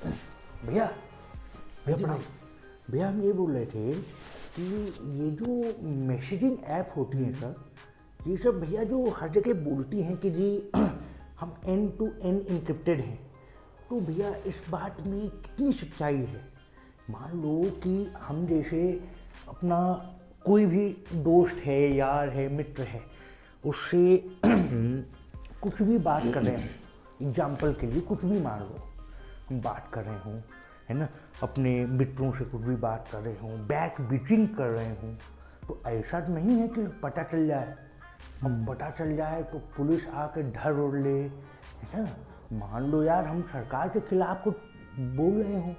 भैया भैया प्रणाम। भैया हम ये बोल रहे थे कि ये जो मैसेजिंग ऐप होती है सर, ये सब भैया जो हर जगह बोलती हैं कि जी हम एंड टू एंड इनक्रिप्टेड हैं, तो भैया इस बात में कितनी सच्चाई है? मान लो कि हम जैसे अपना कोई भी दोस्त है, यार है, मित्र है, उससे कुछ भी बात कर रहे हैं, एग्जाम्पल के लिए कुछ भी मान लो हम बात कर रहे हों, है ना, अपने मित्रों से कुछ भी बात कर रहे हों, बैक बिचिंग कर रहे हों, तो ऐसा नहीं है कि पता चल जाए। अब पता चल जाए तो पुलिस आके धर उड़ ले, है ना। मान लो यार हम सरकार के खिलाफ कुछ बोल रहे हों,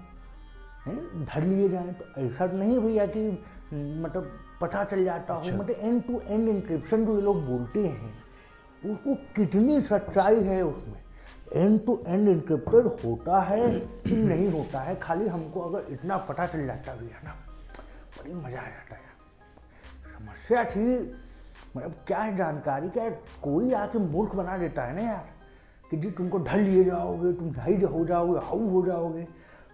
हैं, धर लिए जाएं, तो ऐसा नहीं भैया कि मतलब पता चल जाता हो। मतलब एंड टू एंड इंक्रिप्शन जो ये लोग बोलते हैं, उसको कितनी सच्चाई है उसमें? एंड टू एंड इंक्रिप्टेड होता है कि नहीं होता है? खाली हमको अगर इतना पता चल जाता भैया ना, बड़ी मज़ा आ जाता है। समस्या थी मतलब क्या है, जानकारी क्या है, कोई आके मूर्ख बना देता है ना यार कि जी तुमको ढल लिए जाओगे, तुम ढाई हो जाओगे, हाउ हो जाओगे।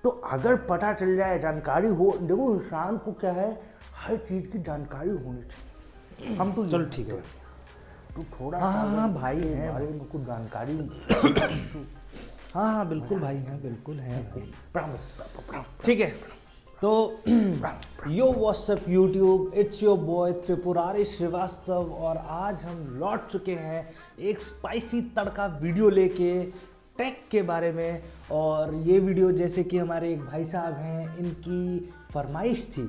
तो अगर पता चल जाए, जानकारी हो, देखो इंसान को क्या है, हर चीज़ की जानकारी होनी चाहिए। हम तो चलो ठीक है, तो थोड़ा हाँ भाई है बारे में कुछ जानकारी हाँ बिल्कुल भाई हैं, बिल्कुल हैं। प्रणाम। ठीक है, तो yo WhatsApp YouTube, it's your boy Tripurari Shrivastava, और आज हम लौट चुके हैं एक स्पाइसी तड़का वीडियो लेके टेक के बारे में। और ये वीडियो जैसे कि हमारे एक भाई साहब हैं, इनकी फरमाइश थी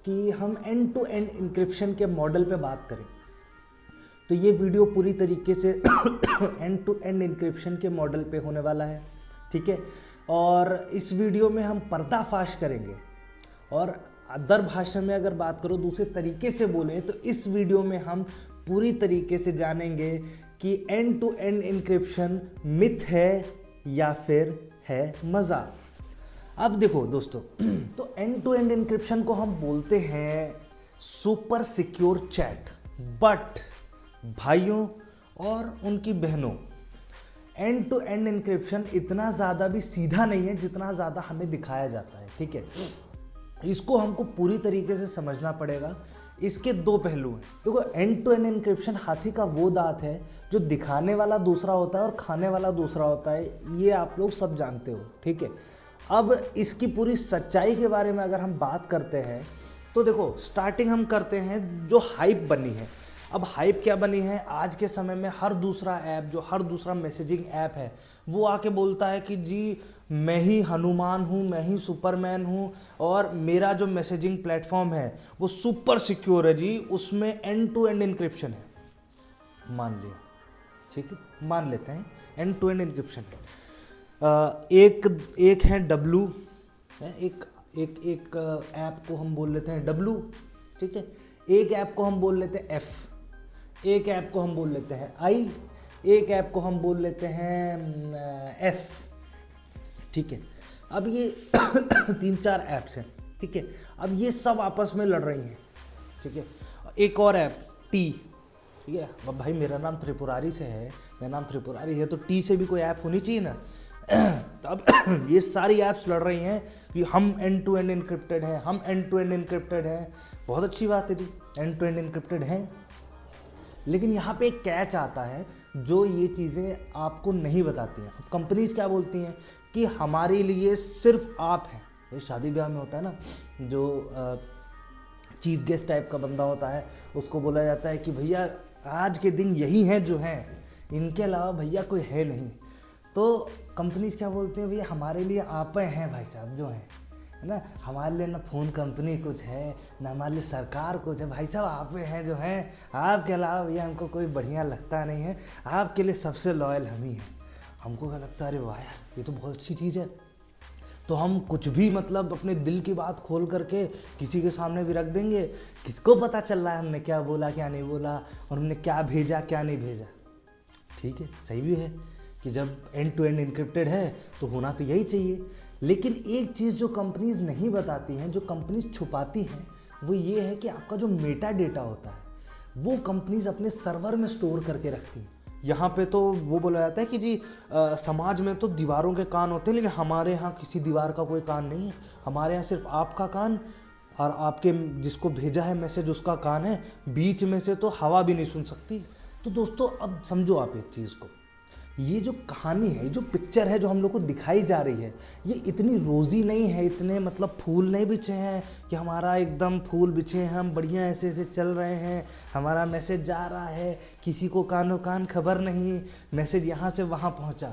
कि हम एंड टू एंड इंक्रिप्शन के मॉडल पे बात करें, तो ये वीडियो पूरी तरीके से एंड टू एंड इंक्रिप्शन के मॉडल पे होने वाला है, ठीक है। और इस वीडियो में हम पर्दाफाश करेंगे, और अदर भाषा में अगर बात करो, दूसरे तरीके से बोले तो इस वीडियो में हम पूरी तरीके से जानेंगे कि end to end encryption myth है या फिर है मजाक। अब देखो दोस्तों, तो एंड टू एंड इंक्रिप्शन को हम बोलते हैं सुपर सिक्योर चैट, बट भाइयों और उनकी बहनों, एंड टू एंड इंक्रिप्शन इतना ज़्यादा भी सीधा नहीं है जितना ज़्यादा हमें दिखाया जाता है, ठीक है। इसको हमको पूरी तरीके से समझना पड़ेगा। इसके दो पहलू हैं। देखो, एंड टू एंड इंक्रिप्शन हाथी का वो दांत है जो दिखाने वाला दूसरा होता है और खाने वाला दूसरा होता है, ये आप लोग सब जानते हो, ठीक है। अब इसकी पूरी सच्चाई के बारे में अगर हम बात करते हैं तो देखो, स्टार्टिंग हम करते हैं जो हाइप बनी है। अब हाइप क्या बनी है, आज के समय में हर दूसरा ऐप, जो हर दूसरा मैसेजिंग ऐप है, वो आके बोलता है कि जी मैं ही हनुमान हूँ, मैं ही सुपरमैन हूँ, और मेरा जो मैसेजिंग प्लेटफॉर्म है वो सुपर सिक्योर है जी, उसमें एंड टू एंड इंक्रिप्शन है। मान लिया, ठीक है, मान लेते हैं एंड टू एंड इंक्रिप्शन है। एक है डब्लू, एक ऐप को हम बोल लेते हैं डब्लू, ठीक है। एक ऐप को हम बोल लेते हैं एफ, एक ऐप को हम बोल लेते हैं आई, एक ऐप को हम बोल लेते हैं एस, ठीक है। अब ये 3-4 ऐप्स हैं, ठीक है। अब ये सब आपस में लड़ रही हैं, ठीक है। एक और ऐप टी, ठीक है। अब भाई मेरा नाम त्रिपुरारी से है, मेरा नाम त्रिपुरारी है, तो टी से भी कोई ऐप होनी चाहिए ना। तो अब ये सारी ऐप्स लड़ रही हैं कि हम एंड टू एंड इनक्रिप्टेड हैं, हम एंड टू एंड इनक्रिप्टेड हैं। बहुत अच्छी बात है जी, एंड टू एंड इनक्रिप्टेड हैं, लेकिन यहाँ पे एक कैच आता है जो ये चीज़ें आपको नहीं बताती हैं। अब कंपनीज क्या बोलती हैं कि हमारे लिए सिर्फ आप हैं। ये शादी ब्याह में होता है ना, जो चीफ गेस्ट टाइप का बंदा होता है, उसको बोला जाता है कि भैया आज के दिन यही हैं जो हैं, इनके अलावा भैया कोई है नहीं। तो कंपनीज क्या बोलते हैं, भैया हमारे लिए आप हैं भाई साहब जो हैं, है ना। हमारे लिए ना फ़ोन कंपनी कुछ है, ना हमारे लिए सरकार कुछ है, भाई साहब आप हैं जो हैं, आपके अलावा भैया हमको कोई बढ़िया लगता नहीं है, आपके लिए सबसे लॉयल हम ही हैं। हमको क्या लगता है, अरे वाह यार ये तो बहुत अच्छी चीज़ है। तो हम कुछ भी मतलब अपने दिल की बात खोल करके किसी के सामने भी रख देंगे, किसको पता चल रहा है हमने क्या बोला क्या नहीं बोला, और हमने क्या भेजा क्या नहीं भेजा, ठीक है। सही भी है कि जब एंड टू एंड इनक्रिप्टेड है तो होना तो यही चाहिए। लेकिन एक चीज़ जो कंपनीज नहीं बताती हैं, जो कंपनीज छुपाती हैं, वो ये है कि आपका जो मेटा डेटा होता है वो कंपनीज अपने सर्वर में स्टोर करके रखती हैं। यहाँ पे तो वो बोला जाता है कि जी समाज में तो दीवारों के कान होते हैं, लेकिन हमारे यहाँ किसी दीवार का कोई कान नहीं है। हमारे यहाँ सिर्फ आपका कान और आपके जिसको भेजा है मैसेज उसका कान है, बीच में से तो हवा भी नहीं सुन सकती। तो दोस्तों अब समझो आप एक चीज़ को, ये जो कहानी है, ये जो पिक्चर है जो हम लोग को दिखाई जा रही है, ये इतनी रोज़ी नहीं है, इतने मतलब फूल नहीं बिछे हैं कि हमारा एकदम फूल बिछे हैं, हम बढ़िया ऐसे ऐसे चल रहे हैं, हमारा मैसेज जा रहा है, किसी को कानों कान खबर नहीं, मैसेज यहाँ से वहाँ पहुँचा।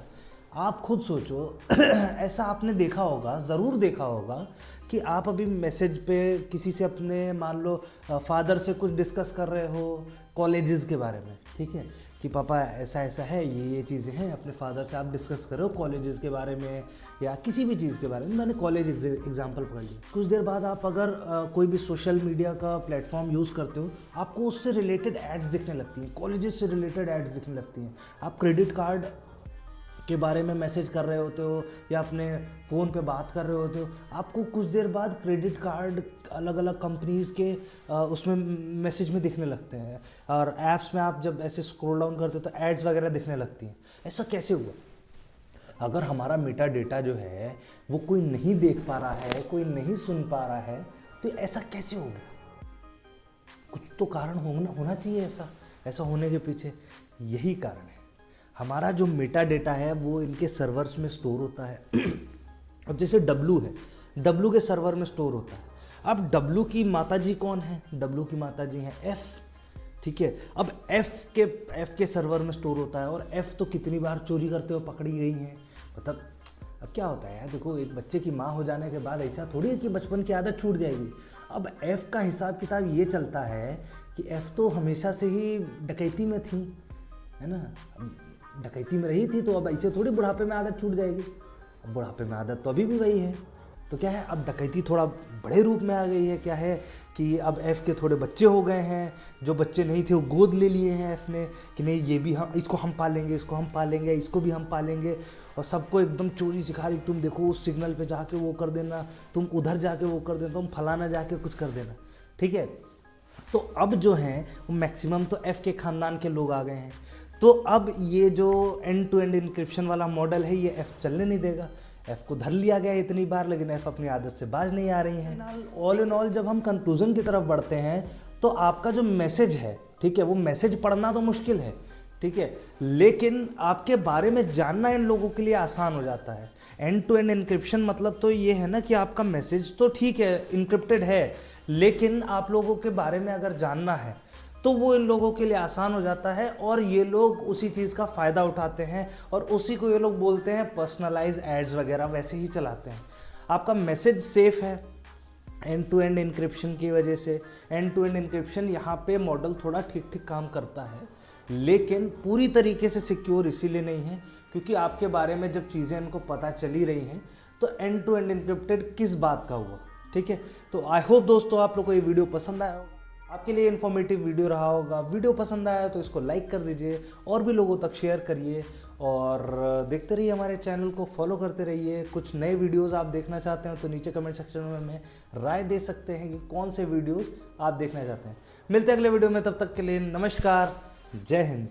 आप खुद सोचो ऐसा आपने देखा होगा, ज़रूर देखा होगा कि आप अभी मैसेज पे किसी से अपने मान लो फादर से कुछ डिस्कस कर रहे हो कॉलेजेस के बारे में, ठीक है, कि पापा ऐसा ऐसा है, ये चीज़ें हैं, अपने फादर से आप डिस्कस कर रहे हो कॉलेजेस के बारे में या किसी भी चीज़ के बारे में। मैंने कॉलेज एग्जांपल पकड़ लिया। कुछ देर बाद आप अगर कोई भी सोशल मीडिया का प्लेटफॉर्म यूज़ करते हो, आपको उससे रिलेटेड एड्स दिखने लगती हैं, कॉलेजेस से रिलेटेड एड्स दिखने लगती हैं। आप क्रेडिट कार्ड के बारे में मैसेज कर रहे होते हो या अपने फ़ोन पे बात कर रहे होते हो, आपको कुछ देर बाद क्रेडिट कार्ड अलग अलग कंपनीज़ के उसमें मैसेज में दिखने लगते हैं, और ऐप्स में आप जब ऐसे स्क्रॉल डाउन करते हो तो एड्स वगैरह दिखने लगती हैं। ऐसा कैसे हुआ? अगर हमारा मेटा डेटा जो है वो कोई नहीं देख पा रहा है, कोई नहीं सुन पा रहा है, तो ऐसा कैसे हो गया? कुछ तो कारण होना चाहिए ऐसा होने के पीछे। यही कारण है, हमारा जो मेटा डेटा है वो इनके सर्वर्स में स्टोर होता है। अब जैसे डब्लू है, डब्लू के सर्वर में स्टोर होता है। अब डब्लू की माताजी कौन है? डब्लू की माताजी हैं एफ, ठीक है। अब एफ के सर्वर में स्टोर होता है, और एफ तो कितनी बार चोरी करते हुए पकड़ी गई हैं। मतलब अब क्या होता है यार, देखो एक बच्चे की माँ हो जाने के बाद ऐसा थोड़ी है कि बचपन की आदत छूट जाएगी। अब एफ का हिसाब किताब ये चलता है कि एफ तो हमेशा से ही डकैती में थी, है ना, डकैती में रही थी, तो अब ऐसे थोड़ी बुढ़ापे में आदत छूट जाएगी। अब बुढ़ापे में आदत तो अभी भी वही है, तो क्या है, अब डकैती थोड़ा बड़े रूप में आ गई है। क्या है कि अब एफ के थोड़े बच्चे हो गए हैं, जो बच्चे नहीं थे वो गोद ले लिए हैं एफ ने कि नहीं ये भी हम, इसको हम पालेंगे, इसको हम पालेंगे, इसको भी हम पालेंगे, और सबको एकदम चोरी सिखा रही, तुम देखो उस सिग्नल पे जाके वो कर देना, तुम उधर जाके वो कर देना, तुम फलाना जाके कुछ कर देना, ठीक है। तो अब जो हैं वो मैक्सिमम तो एफ के ख़ानदान के लोग आ गए हैं। तो अब ये जो एंड टू एंड इंक्रिप्शन वाला मॉडल है ये एफ चलने नहीं देगा। एफ को धर लिया गया इतनी बार, लेकिन एफ अपनी आदत से बाज नहीं आ रही हैं। ऑल इन ऑल जब हम कंक्लूजन की तरफ बढ़ते हैं तो आपका जो मैसेज है, ठीक है, वो मैसेज पढ़ना तो मुश्किल है, ठीक है, लेकिन आपके बारे में जानना इन लोगों के लिए आसान हो जाता है। एंड टू एंड इंक्रिप्शन मतलब तो ये है ना कि आपका मैसेज तो ठीक है इंक्रिप्टेड है, लेकिन आप लोगों के बारे में अगर जानना है तो वो इन लोगों के लिए आसान हो जाता है, और ये लोग उसी चीज़ का फ़ायदा उठाते हैं, और उसी को ये लोग बोलते हैं पर्सनलाइज एड्स वगैरह वैसे ही चलाते हैं। आपका मैसेज सेफ है एंड टू एंड इंक्रिप्शन की वजह से। एंड टू एंड इंक्रिप्शन यहाँ पे मॉडल थोड़ा ठीक ठीक काम करता है, लेकिन पूरी तरीके से सिक्योर इसीलिए नहीं है क्योंकि आपके बारे में जब चीज़ें इनको पता चली रही हैं तो एंड टू एंड इंक्रिप्टेड किस बात का हुआ, ठीक है। तो आई होप दोस्तों आप लोग को ये वीडियो पसंद आया होगा, आपके लिए इन्फॉर्मेटिव वीडियो रहा होगा। वीडियो पसंद आया तो इसको लाइक कर दीजिए और भी लोगों तक शेयर करिए, और देखते रहिए हमारे चैनल को, फॉलो करते रहिए। कुछ नए वीडियोस आप देखना चाहते हैं तो नीचे कमेंट सेक्शन में हमें राय दे सकते हैं कि कौन से वीडियोस आप देखना चाहते हैं। मिलते हैं अगले वीडियो में, तब तक के लिए नमस्कार, जय हिंद।